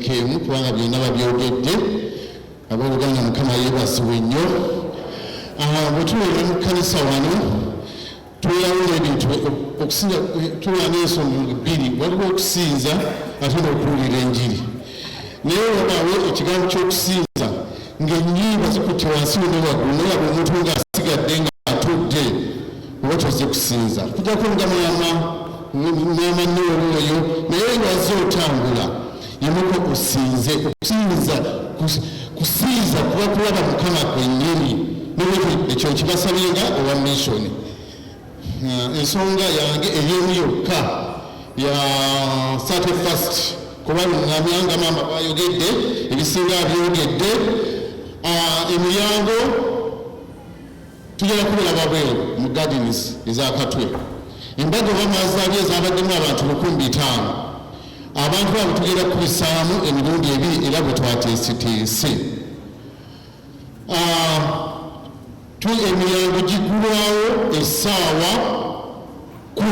weekemu kubanga byonna babyogedde abooluganda Mukama yeebazibwe nnyo. Bwe tubeera mu kkanisa wano tweyawula ebintu okusinza tubeera n'ensonga bbiri, waliwo okusinza ate n'okuwulira enjiri. Naye wabaawo ekigambo ky'okusinza ng'ennyimba zikutte wansi ne waggulu naye aba omuntu ng'asigadde ng'atudde oba tozze kusinza kujja kunga maama nneero oyo naye ng'azze otambula yemuko osinze. Kusinza kuba kulaba Mukama kwennyini ekyo kibasabenga owa missioni. Ensonga yange ey'emu yokka ya 31st kuba luŋŋamyanga maama bayogedde ebisinga byogedde. Emilyango tugenda kubiraba bweru mu gardens ez'akatwe. Embaga bamazaali ezabaddemu abantu 500. Abantu abo tugenda kubisaamu emirundi ebiri era bwe twateeseteese. Emilyango giggulwawo essaawa 10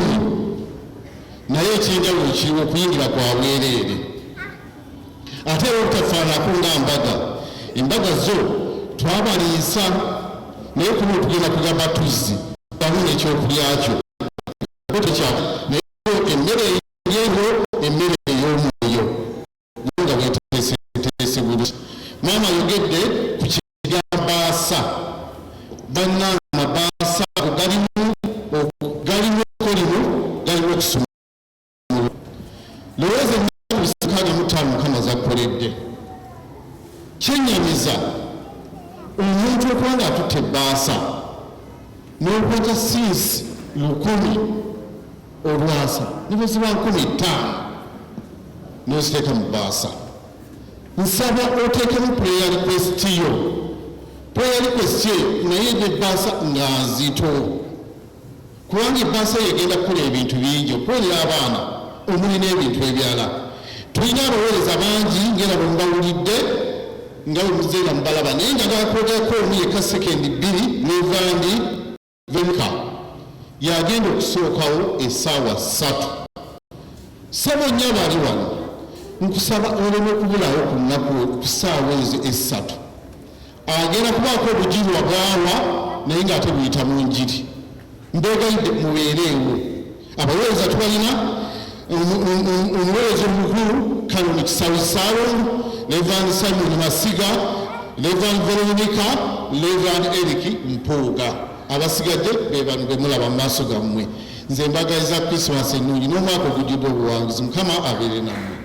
naye eky'enjawulo kiriwo okuyingira kwa bwereere. Ate era obutafaanako ng'ambaga, embaga zo twabaliisa naye kuno tugenda kugamba tuzzi bamu n'ekyokulya kyo naye emmere ey'engo emmere ey'omwoyo nga bweteeseteese bulungi. Maama ayogedde ku kigambaasa. Bannanga amabaasa galimu okolimu galimu okusoma. Lowooza ennaku 65 Mukama z'akoledde. Kyennyamiza omuntu okubanga atutte ebbaasa n'okwata sinsi 10 olwasa nibo ziba 15 n'oziteeka mu bbaasa. Nsaba oteekemu prayer request yo. Prayer request naye n'ebbaasa nga nzito kubanga ebbaasa yegenda kukola ebintu bingi okukolera abaana omuli n'ebintu ebirala. Tulina abaweereza bangi ngera bwe mbawulidde nga bwe muzeera mubalaba naye nga gakwogerako omu yekka sekendi 2 Levandi Venka yagenda okusookawo essaawa 3. Saba nnyo abali wano nkusaba oleme okubulawo ku nnaku ku ssaawa ezo 3. Agenda kubaako obujirwa bwawa naye ng'ate buyita mu njiri. Mbegayidde mubeereewo. Abaweereza tubalina omuweereza omukulu Canon Kisawisalo, Reverend Simon Masiga, Reverend Veronica, Reverend Eric Mpuuga. Abasigadde be bano be mulaba mu maaso gammwe. Nze mbagaliza Christmas ennungi n'omwaka ogujjudde obuwanguzi. Mukama abeere nammwe.